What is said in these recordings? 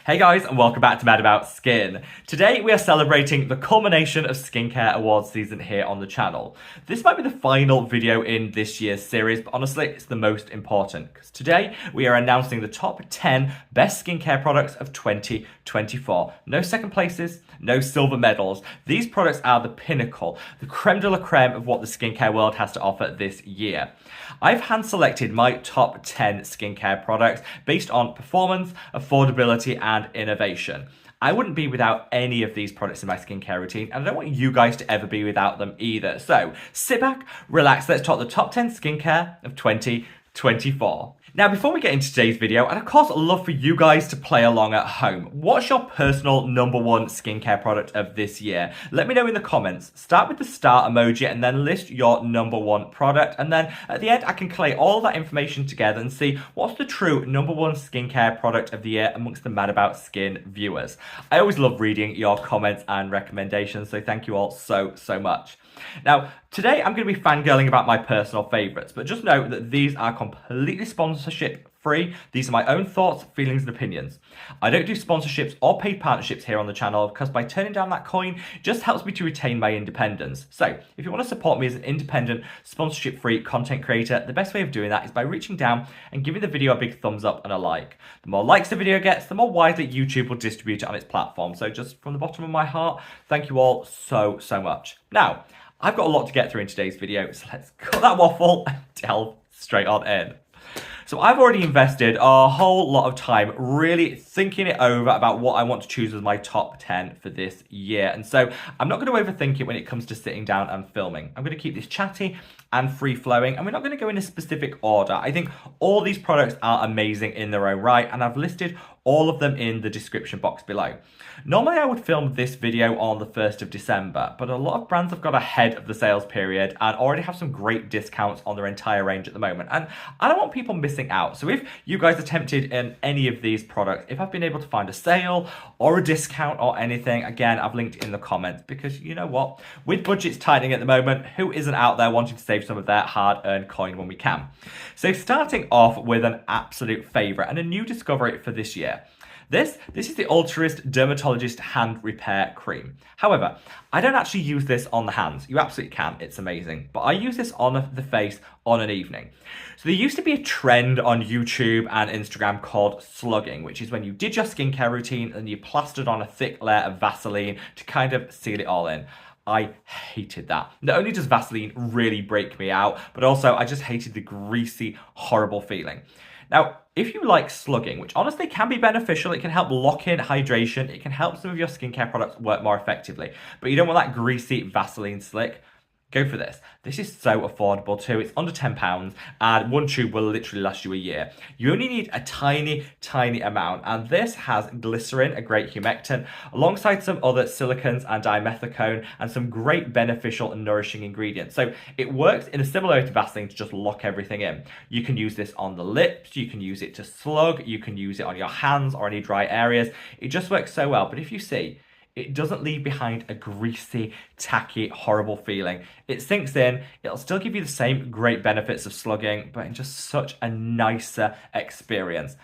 Hey guys, and welcome back to Mad About Skin. Today we are celebrating the culmination of skincare awards season here on the channel. This might be the final video in this year's series, but honestly it's the most important because today we are announcing the top 10 best skincare products of 2024. No second places, no silver medals. These products are the pinnacle, the creme de la creme of what the skincare world has to offer this year. I've hand selected my top 10 skincare products based on performance, affordability, and innovation. I wouldn't be without any of these products in my skincare routine, and I don't want you guys to ever be without them either. So sit back, relax, let's talk the top 10 skincare of 2024. Now, before we get into today's video, and of course, I'd love for you guys to play along at home. What's your personal number one skincare product of this year? Let me know in the comments. Start with the star emoji and then list your number one product. And then at the end, I can collate all that information together and see what's the true number one skincare product of the year amongst the Mad About Skin viewers. I always love reading your comments and recommendations, so thank you all so much. Now, today I'm going to be fangirling about my personal favourites, but just know that these are completely sponsorship free. These are my own thoughts, feelings and opinions. I don't do sponsorships or paid partnerships here on the channel because by turning down that coin it just helps me to retain my independence. So if you want to support me as an independent, sponsorship free content creator, the best way of doing that is by reaching down and giving the video a big thumbs up and a like. The more likes the video gets, the more widely YouTube will distribute it on its platform. So just from the bottom of my heart, thank you all so much. Now, I've got a lot to get through in today's video, so let's cut that waffle and delve straight on in. So I've already invested a whole lot of time really thinking it over about what I want to choose as my top 10 for this year. And so I'm not going to overthink it when it comes to sitting down and filming. I'm going to keep this chatty and free-flowing, and we're not going to go in a specific order. I think all these products are amazing in their own right, and I've listed all of them in the description box below. Normally I would film this video on the 1st of December, but a lot of brands have got ahead of the sales period and already have some great discounts on their entire range at the moment. And I don't want people missing out. So if you guys are tempted in any of these products, if I've been able to find a sale or a discount or anything, again, I've linked in the comments because you know what? With budgets tightening at the moment, who isn't out there wanting to save some of their hard-earned coin when we can? So starting off with an absolute favorite and a new discovery for this year. This is the Ultrist Dermatologist Hand Repair Cream. However, I don't actually use this on the hands. You absolutely can, it's amazing. But I use this on the face on an evening. So there used to be a trend on YouTube and Instagram called slugging, which is when you did your skincare routine and you plastered on a thick layer of Vaseline to kind of seal it all in. I hated that. Not only does Vaseline really break me out, but also I just hated the greasy, horrible feeling. Now, if you like slugging, which honestly can be beneficial, it can help lock in hydration, it can help some of your skincare products work more effectively, but you don't want that greasy Vaseline slick, go for this. This is so affordable too. It's under £10 and one tube will literally last you a year. You only need a tiny amount, and this has glycerin, a great humectant, alongside some other silicons and dimethicone and some great beneficial and nourishing ingredients. So it works in a similar way to Vaseline to just lock everything in. You can use this on the lips, you can use it to slug, you can use it on your hands or any dry areas. It just works so well. But if you see, it doesn't leave behind a greasy, tacky, horrible feeling. It sinks in, it'll still give you the same great benefits of slugging, but in just such a nicer experience.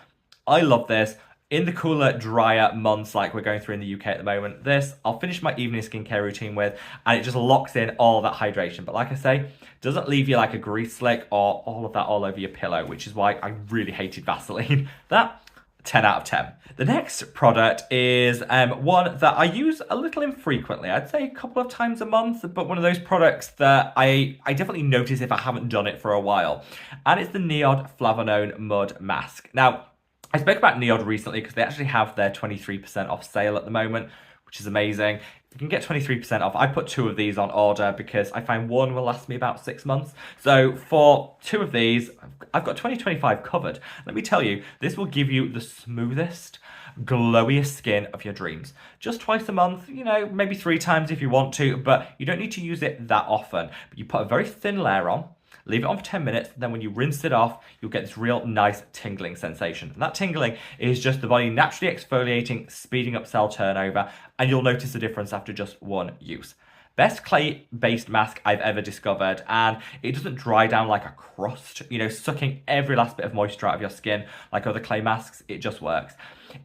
I love this. In the cooler, drier months like we're going through in the UK at the moment, this I'll finish my evening skincare routine with, and it just locks in all that hydration. But like I say, doesn't leave you like a grease slick or all of that all over your pillow, which is why I really hated Vaseline. That 10 out of 10. The next product is one that I use a little infrequently. I'd say a couple of times a month, but one of those products that I definitely notice if I haven't done it for a while. And it's the NIOD Flavanone Mud Mask. Now, I spoke about NIOD recently because they actually have their 23% off sale at the moment, which is amazing. You can get 23% off. I put 2 of these on order because I find one will last me about 6 months. So for 2 of these, I've got 2025 covered. Let me tell you, this will give you the smoothest, glowiest skin of your dreams. Just twice a month, you know, maybe 3 times if you want to, but you don't need to use it that often. But you put a very thin layer on, leave it on for 10 minutes, then when you rinse it off, you'll get this real nice tingling sensation. And that tingling is just the body naturally exfoliating, speeding up cell turnover, and you'll notice the difference after just 1 use. Best clay-based mask I've ever discovered, and it doesn't dry down like a crust, you know, sucking every last bit of moisture out of your skin like other clay masks. It just works.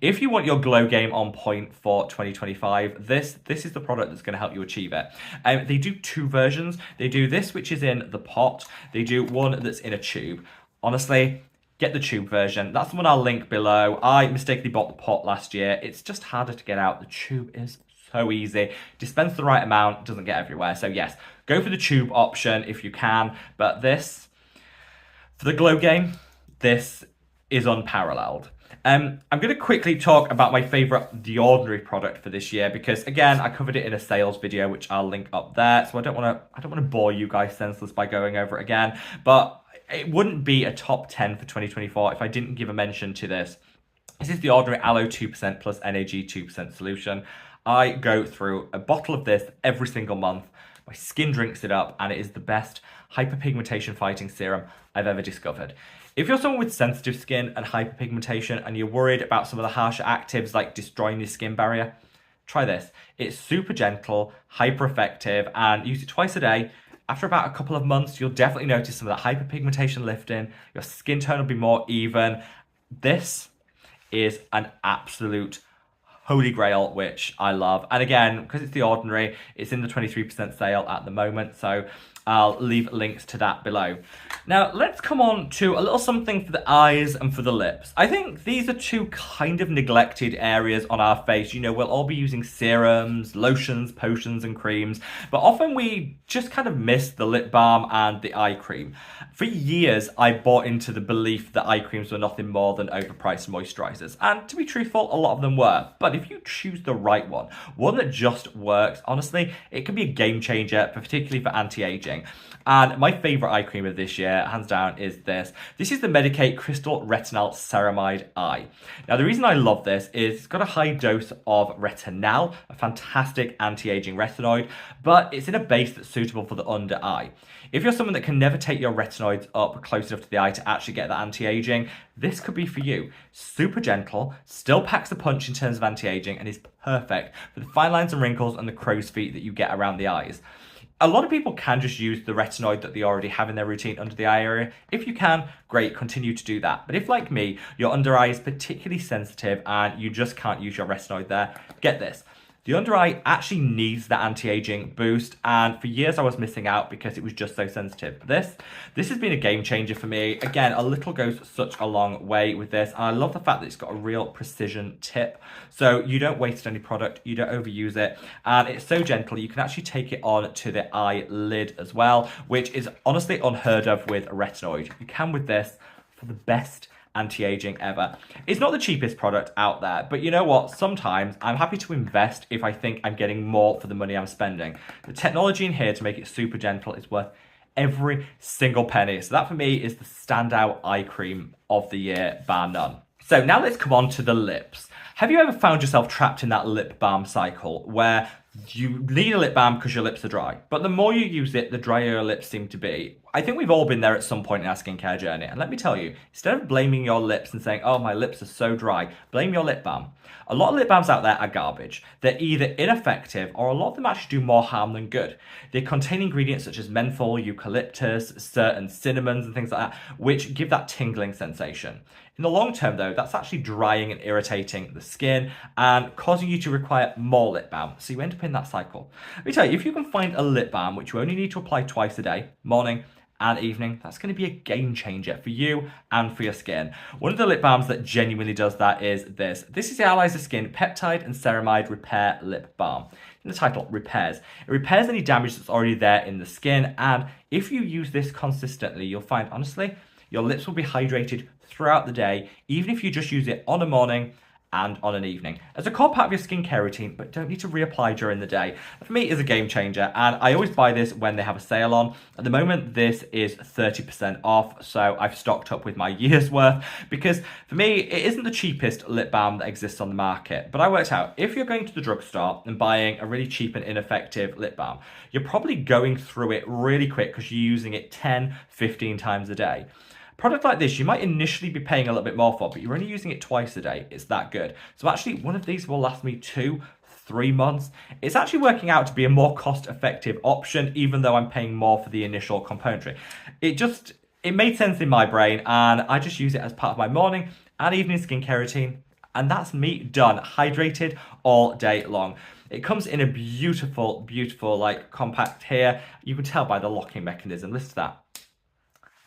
If you want your glow game on point for 2025, this is the product that's going to help you achieve it. They do two versions. They do this, which is in the pot. They do one that's in a tube. Honestly, get the tube version. That's the one I'll link below. I mistakenly bought the pot last year. It's just harder to get out. The tube is so easy. Dispense the right amount, doesn't get everywhere. So yes, go for the tube option if you can. But this, for the glow game, this is unparalleled. I'm going to quickly talk about my favourite The Ordinary product for this year because, again, I covered it in a sales video, which I'll link up there. So I don't want to bore you guys senseless by going over it again. But it wouldn't be a top 10 for 2024 if I didn't give a mention to this. This is The Ordinary Aloe 2% plus NAG 2% solution. I go through a bottle of this every single month. My skin drinks it up, and it is the best hyperpigmentation fighting serum I've ever discovered. If you're someone with sensitive skin and hyperpigmentation and you're worried about some of the harsher actives like destroying your skin barrier, try this. It's super gentle, hyper effective, and use it twice a day. After about a couple of months, you'll definitely notice some of that hyperpigmentation lifting. Your skin tone will be more even. This is an absolute holy grail, which I love. And again, because it's The Ordinary, it's in the 23% sale at the moment. So I'll leave links to that below. Now, let's come on to a little something for the eyes and for the lips. I think these are two kind of neglected areas on our face. You know, we'll all be using serums, lotions, potions, and creams, but often we just kind of miss the lip balm and the eye cream. For years, I bought into the belief that eye creams were nothing more than overpriced moisturizers. And to be truthful, a lot of them were. But if you choose the right one that just works, honestly, it can be a game changer, particularly for anti-aging. And my favorite eye cream of this year, hands down, is this. This is the Medicate Crystal Retinol Ceramide Eye. Now, the reason I love this is it's got a high dose of retinol, a fantastic anti-aging retinoid, but it's in a base that's suitable for the under eye. If you're someone that can never take your retinoids up close enough to the eye to actually get that anti-aging, this could be for you. Super gentle, still packs a punch in terms of anti-aging, and is perfect for the fine lines and wrinkles and the crow's feet that you get around the eyes. A lot of people can just use the retinoid that they already have in their routine under the eye area. If you can, great, continue to do that. But if, like me, your under eye is particularly sensitive and you just can't use your retinoid there, get this. The under eye actually needs that anti-aging boost, and for years I was missing out because it was just so sensitive. This has been a game changer for me. Again, a little goes such a long way with this, and I love the fact that it's got a real precision tip, so you don't waste any product, you don't overuse it, and it's so gentle you can actually take it on to the eyelid as well, which is honestly unheard of with a retinoid. You can with this for the best anti-aging ever. It's not the cheapest product out there, but you know what? Sometimes I'm happy to invest if I think I'm getting more for the money I'm spending. The technology in here to make it super gentle is worth every single penny. So that for me is the standout eye cream of the year, bar none. So now let's come on to the lips. Have you ever found yourself trapped in that lip balm cycle where you need a lip balm because your lips are dry, but the more you use it, the drier your lips seem to be? I think we've all been there at some point in our skincare journey. And let me tell you, instead of blaming your lips and saying, oh, my lips are so dry, blame your lip balm. A lot of lip balms out there are garbage. They're either ineffective or a lot of them actually do more harm than good. They contain ingredients such as menthol, eucalyptus, certain cinnamons and things like that, which give that tingling sensation. In the long term though, that's actually drying and irritating the skin and causing you to require more lip balm. So you end up in that cycle. Let me tell you, if you can find a lip balm which you only need to apply twice a day, morning and evening, that's going to be a game changer for you and for your skin. One of the lip balms that genuinely does that is this. This is the Allies Skin Peptide and Ceramide Repair Lip Balm. In the title, repairs. It repairs any damage that's already there in the skin, and if you use this consistently, you'll find, honestly, your lips will be hydrated throughout the day, even if you just use it on a morning and on an evening as a core part of your skincare routine, but don't need to reapply during the day. For me, it's a game changer, and I always buy this when they have a sale on. At the moment, this is 30% off, so I've stocked up with my year's worth, because for me, it isn't the cheapest lip balm that exists on the market, but I worked out, if you're going to the drugstore and buying a really cheap and ineffective lip balm, you're probably going through it really quick because you're using it 10, 15 times a day. Product like this, you might initially be paying a little bit more for, but you're only using it twice a day. It's that good. So actually, one of these will last me 2, 3 months, it's actually working out to be a more cost-effective option, even though I'm paying more for the initial componentry. It made sense in my brain, and I just use it as part of my morning and evening skincare routine, and that's me done, hydrated all day long. It comes in a beautiful, beautiful, like, compact here. You can tell by the locking mechanism. Listen to that.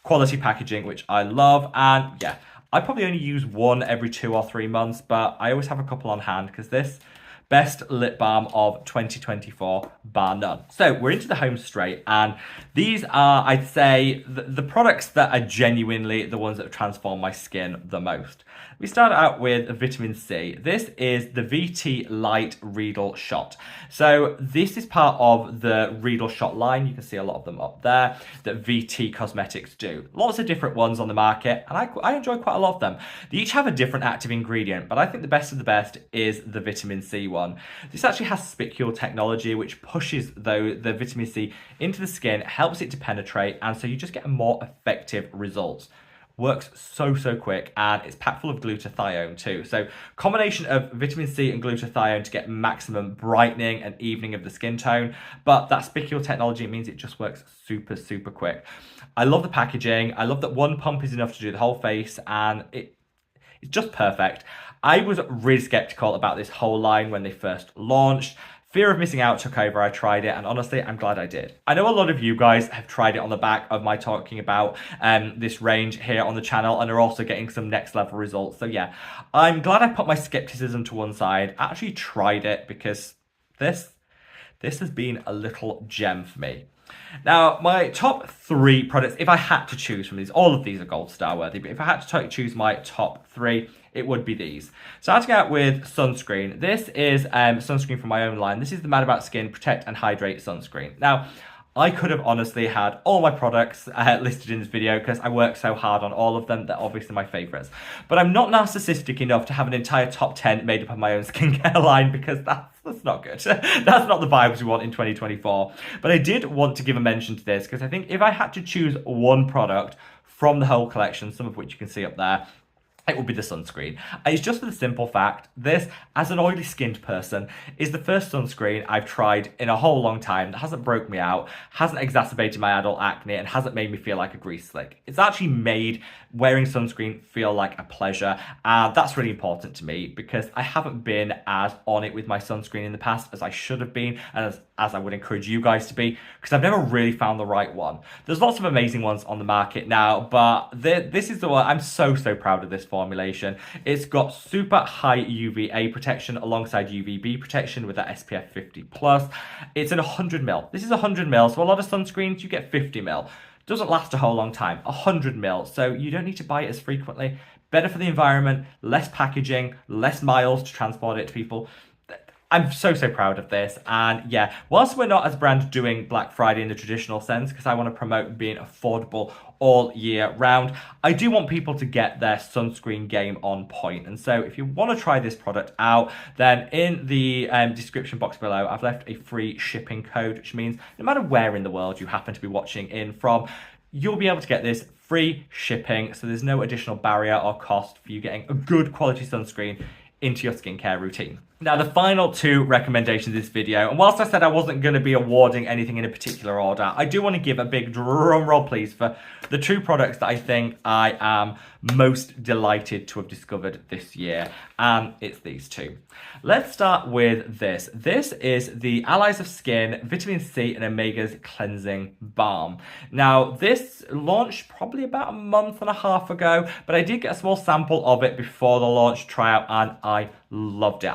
Quality packaging, which I love, and yeah, I probably only use one every 2 or 3 months, but I always have a couple on hand because this best lip balm of 2024, bar none. So we're into the home straight, and these are, I'd say, the products that are genuinely the ones that transform my skin the most. We start out with vitamin C. This is the VT Light Riedel Shot. So this is part of the Riedel Shot line. You can see a lot of them up there that VT Cosmetics do. Lots of different ones on the market, and I enjoy quite a lot of them. They each have a different active ingredient, but I think the best of the best is the vitamin C one. This actually has spicule technology, which pushes the vitamin C into the skin, helps it to penetrate, and so you just get a more effective results. Works so quick, and it's packed full of glutathione too. So combination of vitamin C and glutathione to get maximum brightening and evening of the skin tone. But that spicule technology means it just works super quick. I love the packaging. I love that one pump is enough to do the whole face, and it's just perfect. I was really skeptical about this whole line when they first launched. Fear of missing out took over. I tried it, and honestly, I'm glad I did. I know a lot of you guys have tried it on the back of my talking about this range here on the channel, and are also getting some next level results. So yeah, I'm glad I put my skepticism to one side. I actually tried it because this has been a little gem for me. Now, my top 3 products, if I had to choose from these, all of these are gold star worthy, but if I had to choose my top 3, it would be these. Starting out with sunscreen. This is sunscreen from my own line. This is the Mad About Skin Protect and Hydrate Sunscreen. Now, I could have honestly had all my products listed in this video because I work so hard on all of them. They're obviously my favourites. But I'm not narcissistic enough to have an entire top 10 made up of my own skincare line, because that's not good. That's not the vibes we want in 2024. But I did want to give a mention to this because I think if I had to choose one product from the whole collection, some of which you can see up there, it would be the sunscreen. It's just for the simple fact, this, as an oily skinned person, is the first sunscreen I've tried in a whole long time that hasn't broke me out, hasn't exacerbated my adult acne, and hasn't made me feel like a grease slick. It's actually made wearing sunscreen feel like a pleasure, and that's really important to me because I haven't been as on it with my sunscreen in the past as I should have been, and as I would encourage you guys to be, because I've never really found the right one. There's lots of amazing ones on the market now, but this is the one. I'm so proud of this formulation. It's got super high UVA protection alongside UVB protection with that SPF 50 plus. It's in 100ml. This is 100ml, so a lot of sunscreens you get 50ml. Doesn't last a whole long time. 100ml, so you don't need to buy it as frequently. Better for the environment, less packaging, less miles to transport it to people. I'm so proud of this, and yeah, whilst we're not as a brand doing Black Friday in the traditional sense, because I want to promote being affordable all year round, I do want people to get their sunscreen game on point. And so if you want to try this product out, then in the description box below, I've left a free shipping code, which means no matter where in the world you happen to be watching in from, you'll be able to get this free shipping, so there's no additional barrier or cost for you getting a good quality sunscreen into your skincare routine. Now, the final 2 recommendations of this video, and whilst I said I wasn't going to be awarding anything in a particular order, I do want to give a big drum roll, please, for the 2 products that I think I am most delighted to have discovered this year, and it's these 2. Let's start with this. This is the Allies of Skin Vitamin C and Omega's Cleansing Balm. Now, this launched probably about a month and a half ago, but I did get a small sample of it before the launch tryout, and I loved it.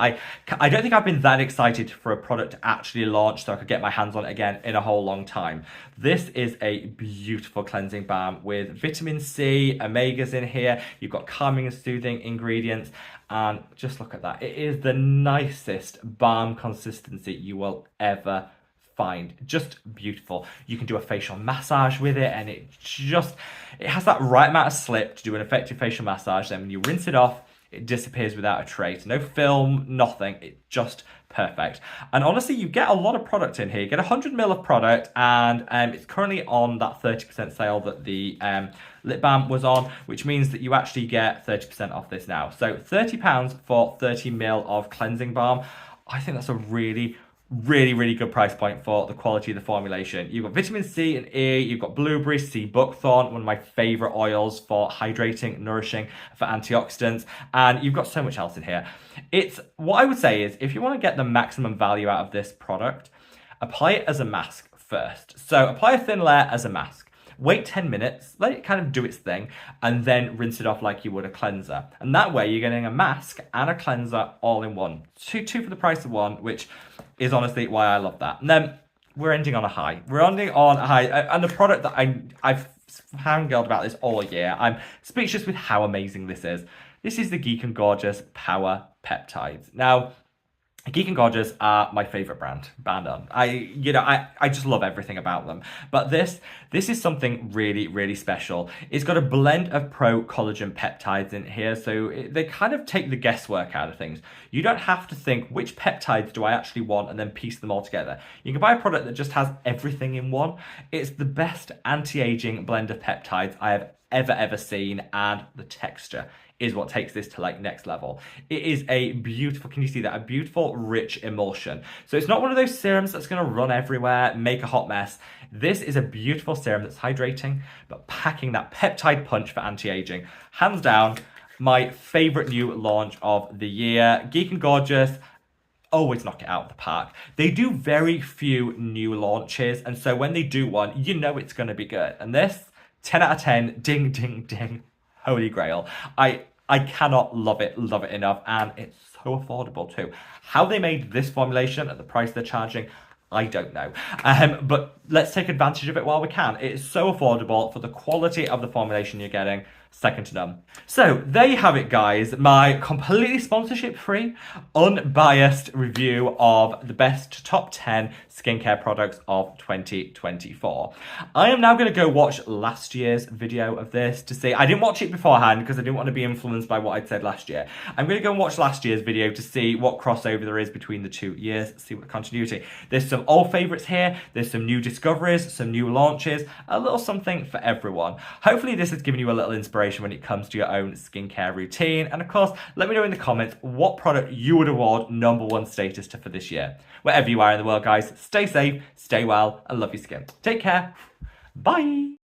I don't think I've been that excited for a product to actually launch so I could get my hands on it again in a whole long time. This is a beautiful cleansing balm with vitamin C, omegas in here. You've got calming and soothing ingredients, and just look at that. It is the nicest balm consistency you will ever find. Just beautiful. You can do a facial massage with it, and it has that right amount of slip to do an effective facial massage. Then when you rinse it off, it disappears without a trace. No film, nothing. It's just perfect. And honestly, you get a lot of product in here. You get 100ml of product, and it's currently on that 30% sale that the lip balm was on, which means that you actually get 30% off this now. So £30 for 30ml of cleansing balm. I think that's a really good price point for the quality of the formulation. You've got vitamin C and E, you've got blueberry, sea buckthorn, one of my favorite oils for hydrating, nourishing, for antioxidants, and you've got so much else in here. It's, what I would say is, if you want to get the maximum value out of this product, apply it as a mask first. So apply a thin layer as a mask. Wait 10 minutes, let it kind of do its thing, and then rinse it off like you would a cleanser. And that way you're getting a mask and a cleanser all in one. Two for the price of one, which is honestly why I love that. And then we're ending on a high. We're ending on a high. And the product that I've fangirled about this all year. I'm speechless with how amazing this is. This is the Geek and Gorgeous Power Peptides. Now, Geek and Gorgeous are my favorite brand, bar none. I just love everything about them. But this is something really special. It's got a blend of pro collagen peptides in here, so they kind of take the guesswork out of things. You don't have to think, which peptides do I actually want, and then piece them all together. You can buy a product that just has everything in one. It's the best anti-aging blend of peptides I have ever seen, and the texture is what takes this to like next level. It is a beautiful, can you see that? A beautiful, rich emulsion. So it's not one of those serums that's gonna run everywhere, make a hot mess. This is a beautiful serum that's hydrating, but packing that peptide punch for anti-aging. Hands down, my favorite new launch of the year. Geek and Gorgeous always knock it out of the park. They do very few new launches, and so when they do one, you know it's gonna be good. And this, 10 out of 10, ding, holy grail. I cannot love it enough, and it's so affordable too. How they made this formulation at the price they're charging, I don't know. But let's take advantage of it while we can. It is so affordable for the quality of the formulation you're getting, second to none. So there you have it, guys. My completely sponsorship-free, unbiased review of the best top 10 skincare products of 2024. I am now going to go watch last year's video of this to see. I didn't watch it beforehand because I didn't want to be influenced by what I'd said last year. I'm going to go and watch last year's video to see what crossover there is between the 2 years, see what continuity. There's some old favourites here, there's some new discoveries, some new launches, a little something for everyone. Hopefully this has given you a little inspiration when it comes to your own skincare routine. And of course, let me know in the comments what product you would award #1 status to for this year. Wherever you are in the world, guys, stay safe, stay well, and love your skin. Take care. Bye.